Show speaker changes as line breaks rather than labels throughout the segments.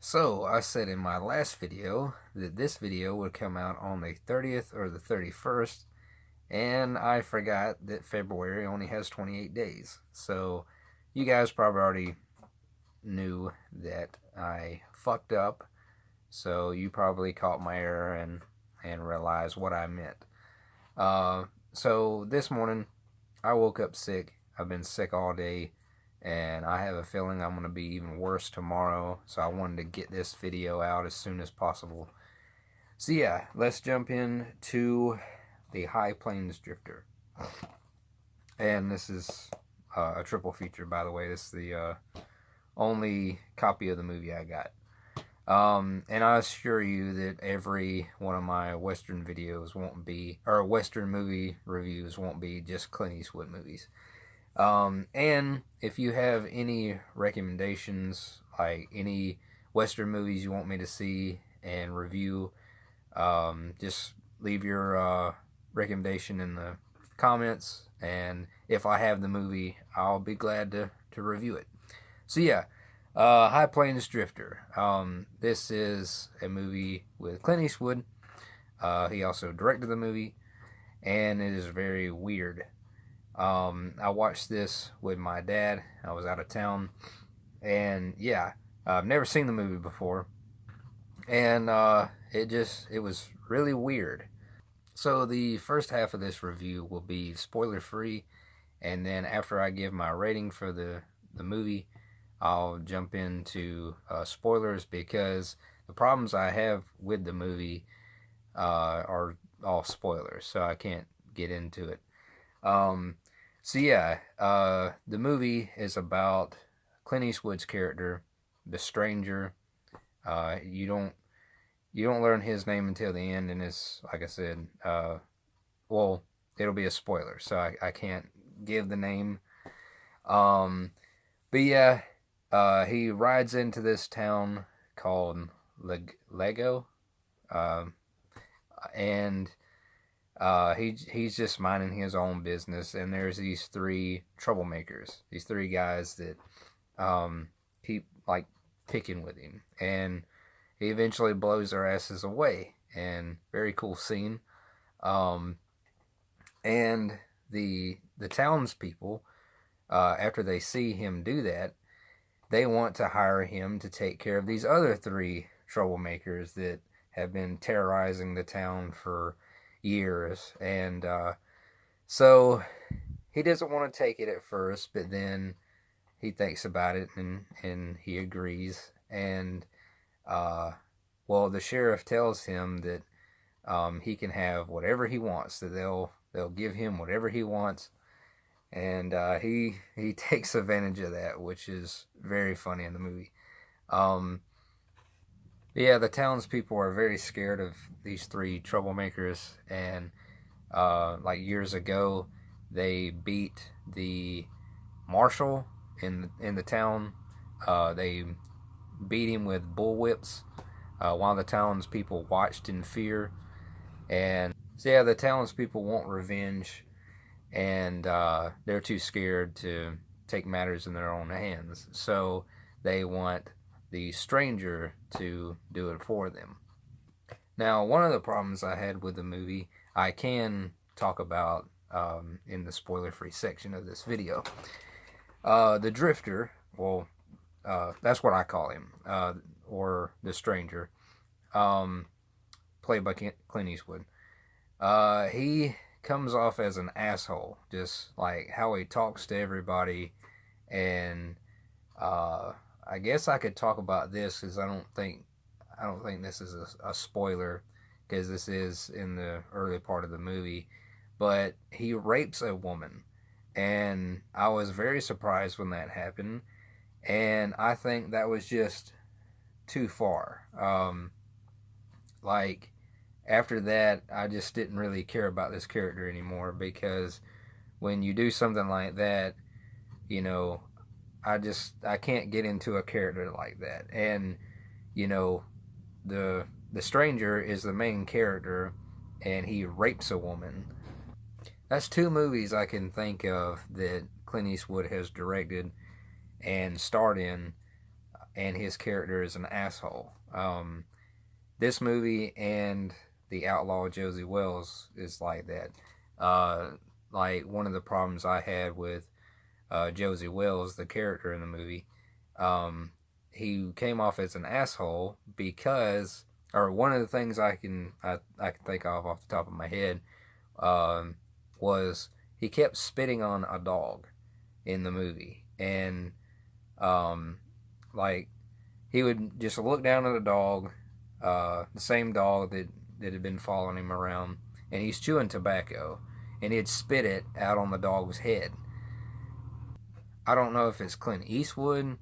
So, I said in my last video that this video would come out on the 30th or the 31st, and I forgot that February only has 28 days. So, you guys probably already knew that I fucked up, so you probably caught my error and realized what I meant. So, this morning, I woke up sick. I've been sick all day, and I have a feeling I'm going to be even worse tomorrow, so I wanted to get this video out as soon as possible. So yeah, let's jump into the High Plains Drifter. And this is a triple feature, by the way. This is the only copy of the movie I got. And I assure you that every one of my Western videos won't be, or Western movie reviews won't be just Clint Eastwood movies. And if you have any recommendations, like any Western movies you want me to see and review, just leave your recommendation in the comments. And if I have the movie, I'll be glad to review it. So yeah, High Plains Drifter. This is a movie with Clint Eastwood. He also directed the movie, and it is very weird. I watched this with my dad. I was out of town, and yeah, I've never seen the movie before, and it was really weird. So the first half of this review will be spoiler free, and then after I give my rating for the movie, I'll jump into spoilers because the problems I have with the movie are all spoilers, so I can't get into it. Um, so yeah, the movie is about Clint Eastwood's character, the stranger. You don't learn his name until the end, and it's like I said. Well, it'll be a spoiler, so I can't give the name. Um, but yeah, he rides into this town called Lego, um, and he's just minding his own business, and there's these three troublemakers, these three guys that keep like picking with him, and he eventually blows their asses away. And very cool scene. Um, and the townspeople, after they see him do that, they want to hire him to take care of these other three troublemakers that have been terrorizing the town for years. And so he doesn't want to take it at first, but then he thinks about it and he agrees. And well, the sheriff tells him that he can have whatever he wants. That they'll give him whatever he wants, and he takes advantage of that, which is very funny in the movie. Um, yeah, the townspeople are very scared of these three troublemakers, and like years ago, they beat the marshal in the town. They beat him with bullwhips while the townspeople watched in fear. And so yeah, the townspeople want revenge, and they're too scared to take matters in their own hands. So they want the stranger to do it for them. Now, one of the problems I had with the movie, I can talk about in the spoiler-free section of this video. The Drifter, well, that's what I call him, or the stranger, played by Clint Eastwood. He comes off as an asshole, just like how he talks to everybody. And I guess I could talk about this because I don't think this is a spoiler because this is in the early part of the movie. But he rapes a woman, and I was very surprised when that happened. And I think that was just too far. Like after that, I just didn't really care about this character anymore because when you do something like that, you know, I can't get into a character like that. And you know, the stranger is the main character, and he rapes a woman. That's two movies I can think of that Clint Eastwood has directed and starred in, and his character is an asshole. This movie and The Outlaw Josie Wells is like that. Like one of the problems I had with Josie Wells, the character in the movie, he came off as an asshole because, or one of the things I can think of off the top of my head, was he kept spitting on a dog in the movie, and like he would just look down at a dog, the same dog that had been following him around, and he's chewing tobacco, and he'd spit it out on the dog's head. I don't know if it's Clint Eastwood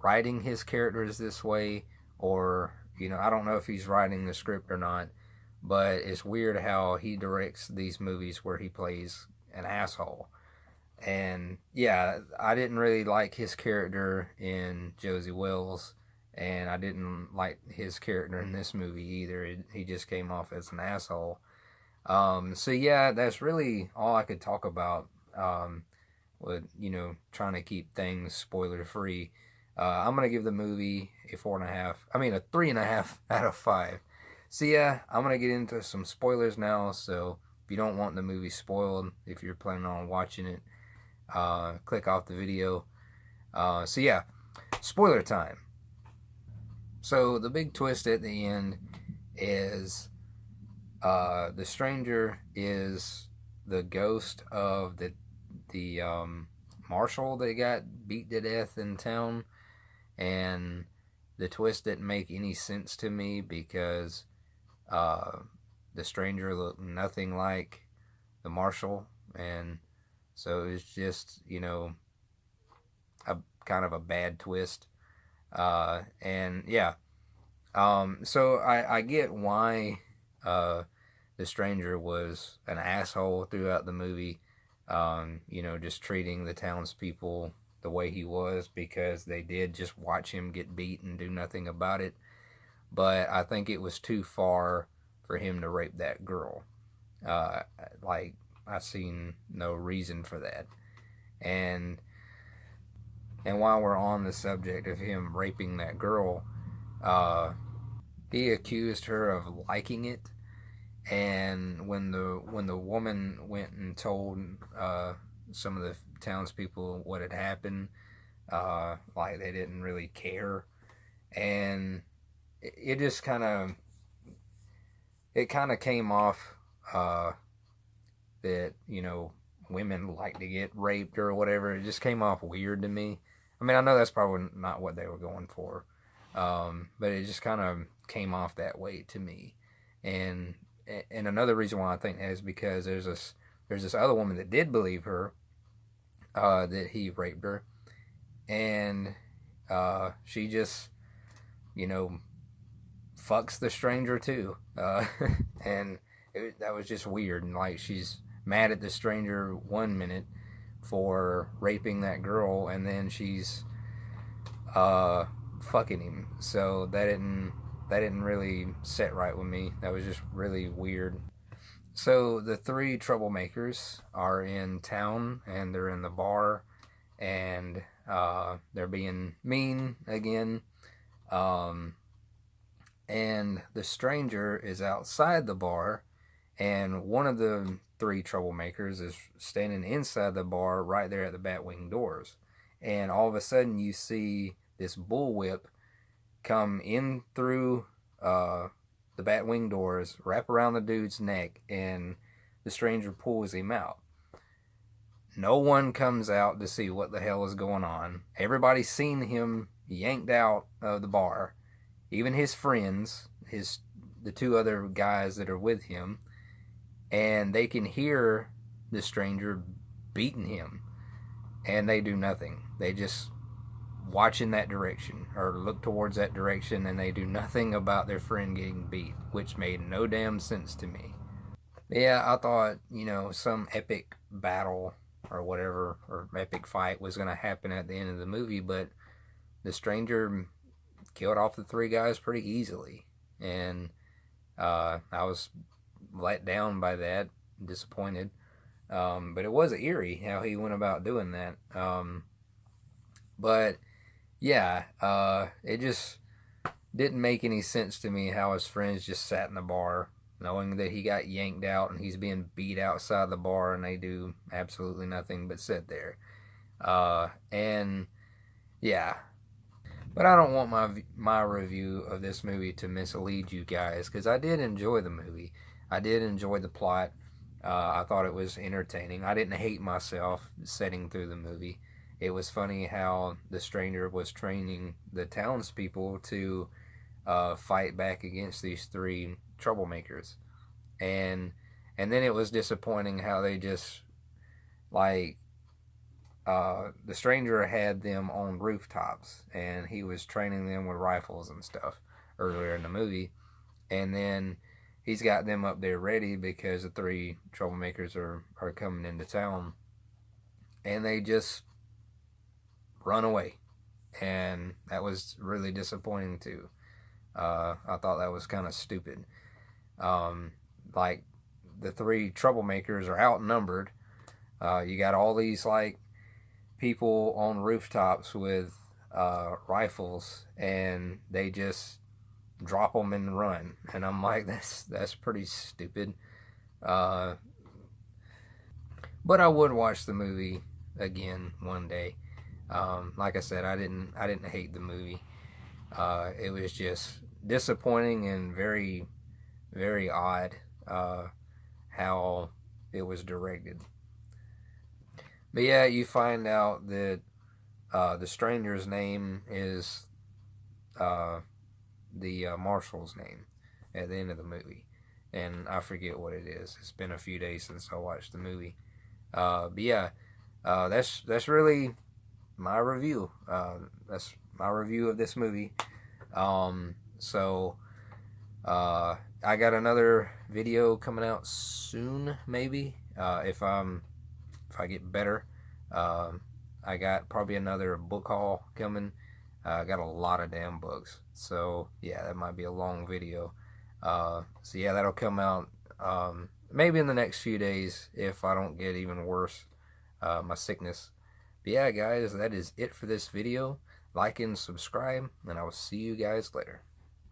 writing his characters this way, or I don't know if he's writing the script or not, but it's weird how he directs these movies where he plays an asshole. And yeah, I didn't really like his character in Josie Wells, and I didn't like his character in this movie either. He just came off as an asshole. So yeah, that's really all I could talk about, with trying to keep things spoiler free. I'm gonna give the movie a 3.5 out of 5. So yeah, I'm gonna get into some spoilers now. So if you don't want the movie spoiled, if you're planning on watching it, click off the video. So yeah, spoiler time. So the big twist at the end is the stranger is the ghost of the marshal that got beat to death in town. And the twist didn't make any sense to me because the stranger looked nothing like the marshal, and so it was just a kind of a bad twist. And yeah, so I get why the stranger was an asshole throughout the movie, just treating the townspeople the way he was, because they did just watch him get beat and do nothing about it. But I think it was too far for him to rape that girl. Like, I seen no reason for that. And while we're on the subject of him raping that girl, he accused her of liking it. And when the woman went and told some of the townspeople what had happened, like they didn't really care, and it just kind of came off that women like to get raped or whatever. It just came off weird to me. I mean, I know that's probably not what they were going for, but it just kind of came off that way to me. And another reason why I think that is because there's this other woman that did believe her, that he raped her, and she just fucks the stranger too, and that was just weird. And like, she's mad at the stranger one minute for raping that girl, and then she's fucking him. So that didn't really set right with me. That was just really weird. So the three troublemakers are in town, and they're in the bar, and they're being mean again. And the stranger is outside the bar, and one of the three troublemakers is standing inside the bar right there at the Batwing doors. And all of a sudden you see this bullwhip come in through the Batwing doors, wrap around the dude's neck, and the stranger pulls him out. No one comes out to see what the hell is going on. Everybody's seen him yanked out of the bar. Even his friends, the two other guys that are with him, and they can hear the stranger beating him, and they do nothing. They just watch in that direction, or look towards that direction, and they do nothing about their friend getting beat, which made no damn sense to me. Yeah, I thought, some epic battle or whatever, or epic fight was going to happen at the end of the movie, but the stranger killed off the three guys pretty easily, and I was let down by that, disappointed. But it was eerie how he went about doing that. But yeah, it just didn't make any sense to me how his friends just sat in the bar knowing that he got yanked out and he's being beat outside the bar and they do absolutely nothing but sit there. And yeah, but I don't want my review of this movie to mislead you guys because I did enjoy the movie. I did enjoy the plot. I thought it was entertaining. I didn't hate myself sitting through the movie. It was funny how the stranger was training the townspeople to fight back against these three troublemakers, and then it was disappointing how they just like the stranger had them on rooftops and he was training them with rifles and stuff earlier in the movie, and then he's got them up there ready because the three troublemakers are coming into town, and they just run away, and that was really disappointing too. I thought that was kind of stupid. Um, like the three troublemakers are outnumbered. You got all these like people on rooftops with rifles, and they just drop them and run. And I'm like, that's pretty stupid. Uh, but I would watch the movie again one day. Like I said, I didn't hate the movie. It was just disappointing and very very odd how it was directed. But yeah, you find out that the stranger's name is uh, the marshal's name at the end of the movie, and I forget what it is. It's been a few days since I watched the movie. But yeah, that's really my review. That's my review of this movie. So I got another video coming out soon, maybe if I get better. I got probably another book haul coming. I got a lot of damn books, so yeah, that might be a long video. So yeah, that'll come out maybe in the next few days if I don't get even worse, my sickness. But yeah, guys, that is it for this video. Like and subscribe, and I will see you guys later.